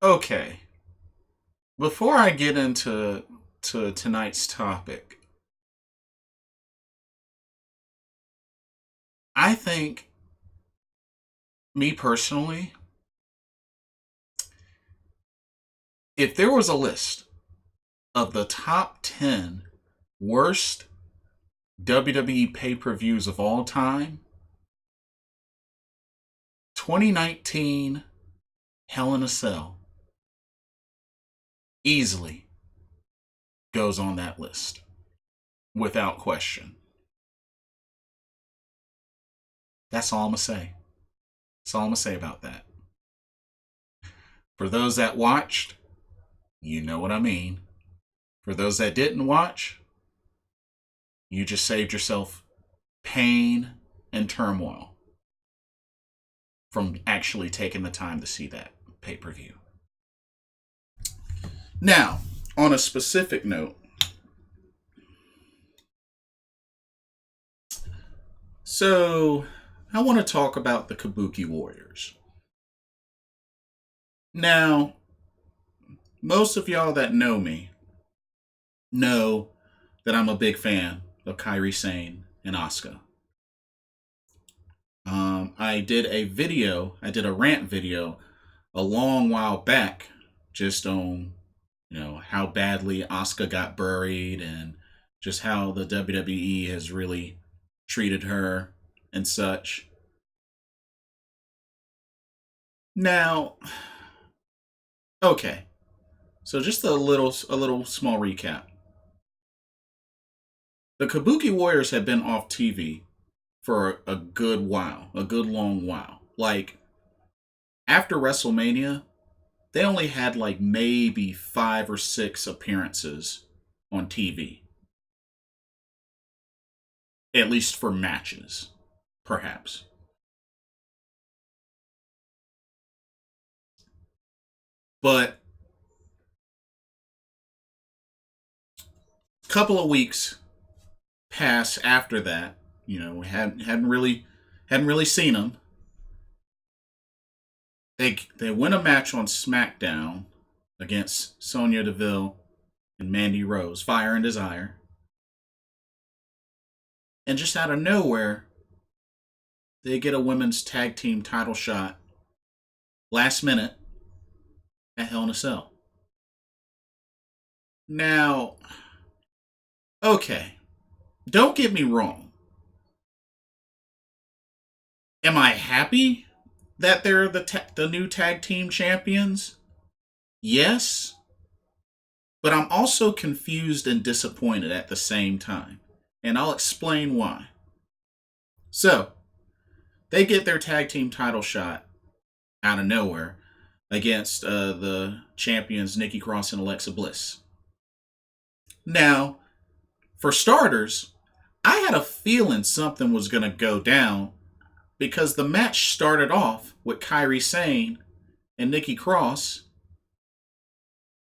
Okay, before I get into tonight's topic, I think, me personally, if there was a list of the top 10 worst WWE pay per views of all time, 2019 Hell in a Cell easily goes on that list without question. That's all I'm going to say. That's all I'm going to say about that. For those that watched, you know what I mean. For those that didn't watch, you just saved yourself pain and turmoil from actually taking the time to see that pay per view. Now, on a specific note, so I want to talk about the Kabuki Warriors. Now, most of y'all that know me know that I'm a big fan of Kairi Sane and Asuka. I did a rant video a long while back just on, how badly Asuka got buried and just how the WWE has really treated her and such. Now, okay. So just a little small recap. The Kabuki Warriors have been off TV for a good while, a good long while. Like after WrestleMania, they only had like maybe 5 or 6 appearances on TV, at least for matches, perhaps. But a couple of weeks pass after that. We hadn't really seen them. They win a match on SmackDown against Sonya Deville and Mandy Rose, Fire and Desire, and just out of nowhere, they get a women's tag team title shot last minute at Hell in a Cell. Now, okay, don't get me wrong. Am I happy that they're the new tag team champions? Yes, but I'm also confused and disappointed at the same time. And I'll explain why. So, they get their tag team title shot out of nowhere against the champions Nikki Cross and Alexa Bliss. Now, for starters, I had a feeling something was going to go down because the match started off with Kairi Sane and Nikki Cross,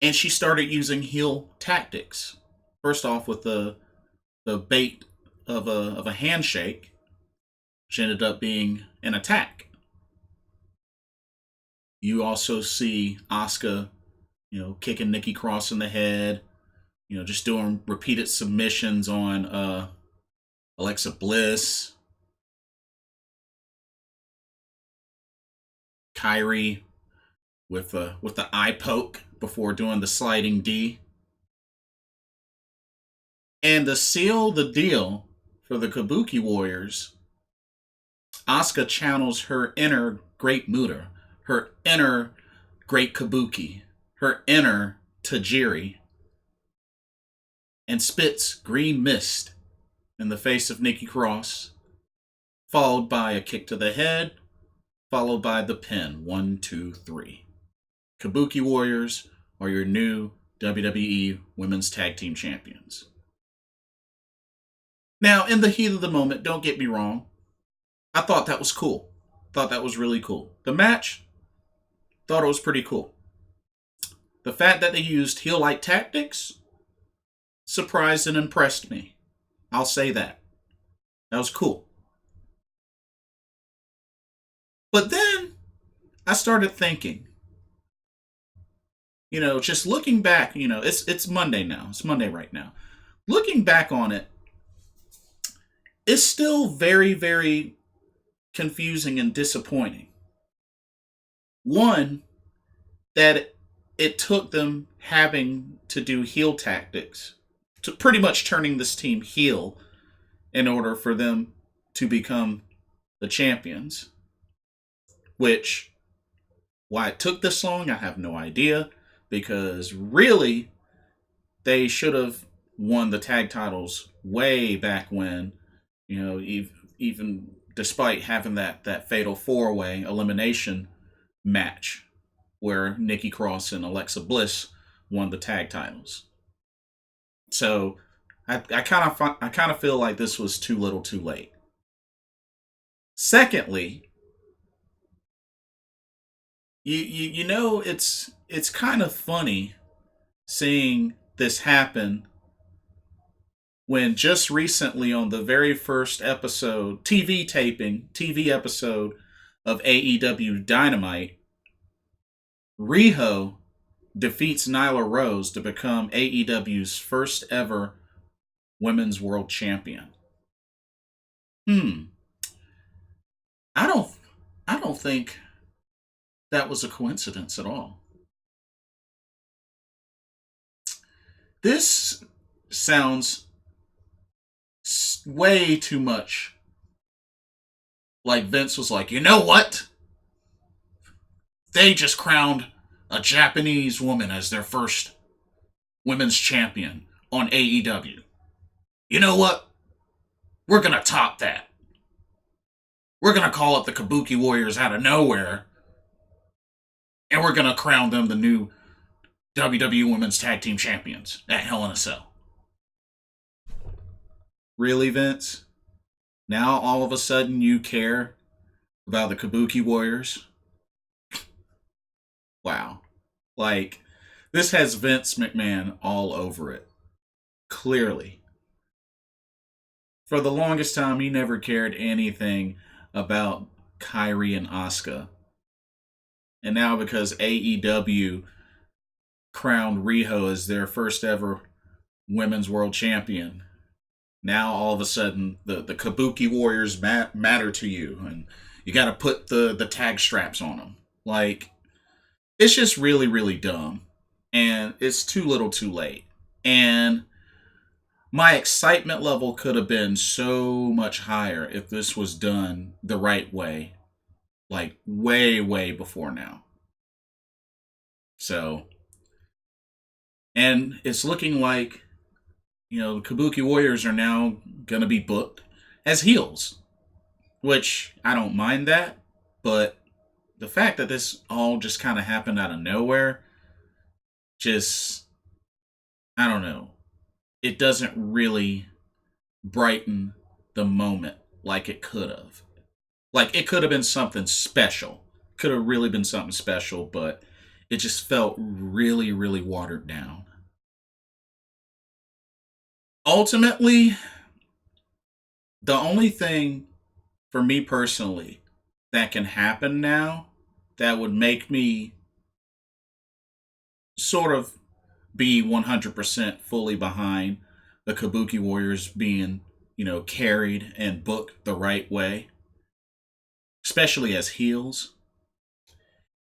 and she started using heel tactics. First off, with the bait of a handshake, which ended up being an attack. You also see Asuka, kicking Nikki Cross in the head, just doing repeated submissions on Alexa Bliss. Kyrie with the eye poke before doing the sliding D. And to seal the deal for the Kabuki Warriors, Asuka channels her inner Great Muta, her inner Great Kabuki, her inner Tajiri, and spits green mist in the face of Nikki Cross, followed by a kick to the head, followed by the pin. 1, 2, 3. Kabuki Warriors are your new WWE Women's Tag Team Champions. Now, in the heat of the moment, don't get me wrong, I thought that was cool. Thought that was really cool. The match, thought it was pretty cool. The fact that they used heel like tactics surprised and impressed me. I'll say that. That was cool. But then I started thinking, Just looking back, it's Monday now. It's Monday right now. Looking back on it, it's still very, very confusing and disappointing. One, that it took them having to do heel tactics to pretty much turning this team heel in order for them to become the champions. Which, why it took this long, I have no idea. Because really, they should have won the tag titles way back when, even despite having that fatal 4-way elimination match where Nikki Cross and Alexa Bliss won the tag titles. So I kind of feel like this was too little, too late. Secondly, it's kind of funny seeing this happen when just recently on the very first episode, TV episode of AEW Dynamite, Riho defeats Nyla Rose to become AEW's first ever women's world champion. Hmm. I don't I don't think that was a coincidence at all. This sounds way too much like Vince was like, "You know what? They just crowned a Japanese woman as their first women's champion on AEW. You know what? We're going to top that. We're going to call up the Kabuki Warriors out of nowhere, and we're going to crown them the new WWE Women's Tag Team Champions at Hell in a Cell." Really, Vince? Now all of a sudden you care about the Kabuki Warriors? Wow. Like, this has Vince McMahon all over it. Clearly. For the longest time, he never cared anything about Kyrie and Asuka. And now, because AEW crowned Riho as their first ever women's world champion, now all of a sudden the Kabuki Warriors matter to you, and you got to put the tag straps on them. Like, it's just really, really dumb. And it's too little too late. And my excitement level could have been so much higher if this was done the right way, like way, way before now. So, and it's looking like, the Kabuki Warriors are now going to be booked as heels, which I don't mind that, but the fact that this all just kind of happened out of nowhere, just, I don't know. It doesn't really brighten the moment like it could have. Like, it could have been something special. Could have really been something special, but it just felt really, really watered down. Ultimately, the only thing for me personally that can happen now that would make me sort of be 100% fully behind the Kabuki Warriors being, carried and booked the right way, especially as heels.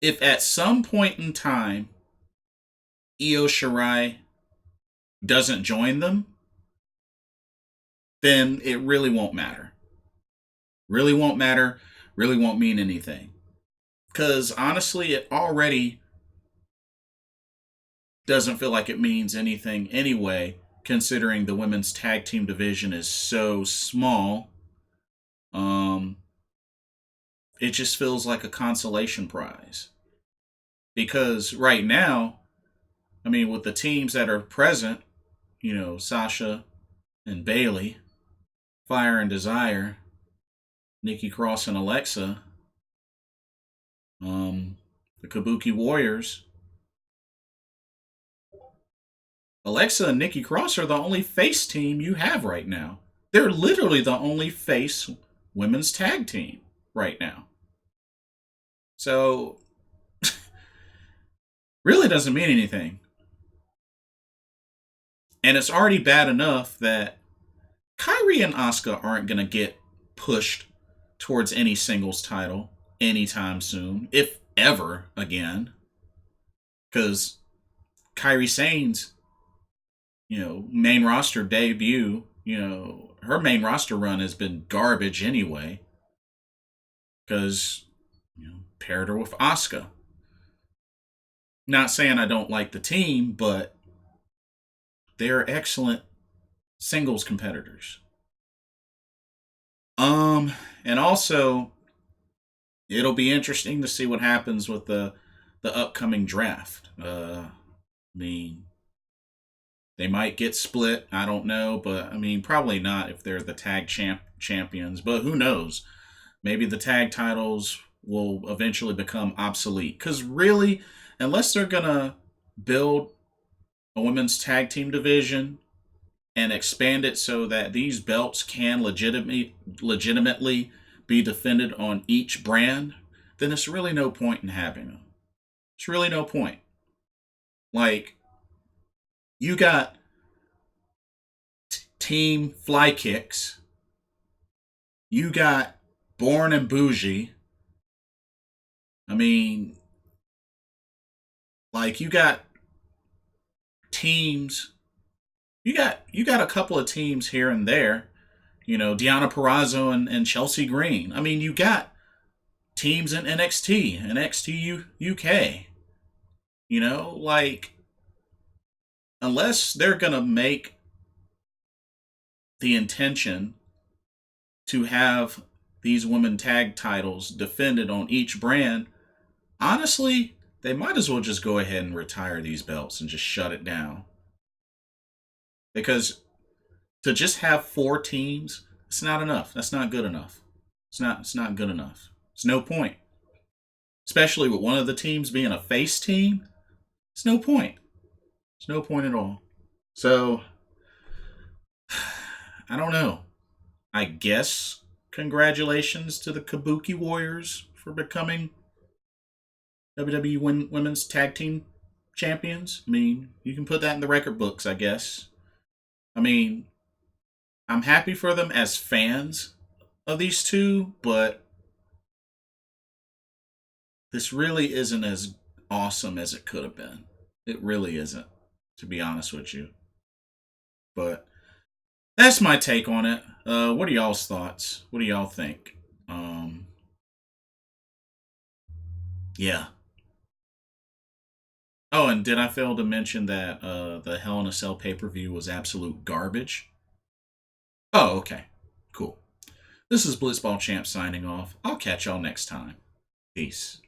If at some point in time Io Shirai doesn't join them, then it really won't matter. Really won't matter. Really won't mean anything. Because honestly, it already doesn't feel like it means anything anyway, considering the women's tag team division is so small. Um, it just feels like a consolation prize. Because right now, I mean, with the teams that are present, Sasha and Bailey, Fire and Desire, Nikki Cross and Alexa, the Kabuki Warriors. Alexa and Nikki Cross are the only face team you have right now. They're literally the only face women's tag team right now. So Really doesn't mean anything. And it's already bad enough that Kyrie and Asuka aren't going to get pushed towards any singles title anytime soon, if ever again. Because Kyrie Sane's, main roster debut, her main roster run has been garbage anyway. Because, paired her with Asuka. Not saying I don't like the team, but they're excellent singles competitors. Um, and also it'll be interesting to see what happens with the upcoming draft. I mean, they might get split. I don't know, but I mean, probably not if they're the tag champions. But who knows? Maybe the tag titles will eventually become obsolete. Because really, unless they're gonna build a women's tag team division and expand it so that these belts can legitimately be defended on each brand, then it's really no point in having them. It's really no point. Like, you got Team Fly Kicks, you got Born and Bougie. I mean, like, you got teams, you got a couple of teams here and there. Deanna Perrazzo and Chelsea Green. I mean, you got teams in NXT, NXT UK. Like, unless they're going to make the intention to have these women tag titles defended on each brand, honestly, they might as well just go ahead and retire these belts and just shut it down. Because to just have four teams, it's not enough. That's not good enough. It's not good enough. It's no point. Especially with one of the teams being a face team, it's no point. It's no point at all. So I don't know. I guess congratulations to the Kabuki Warriors for becoming WWE Women's Tag Team Champions. I mean, you can put that in the record books, I guess. I mean, I'm happy for them as fans of these two, but this really isn't as awesome as it could have been. It really isn't, to be honest with you. But that's my take on it. What are y'all's thoughts? What do y'all think? Yeah. Oh, and did I fail to mention that the Hell in a Cell pay per view was absolute garbage? Oh, okay. Cool. This is Blitzball Champ signing off. I'll catch y'all next time. Peace.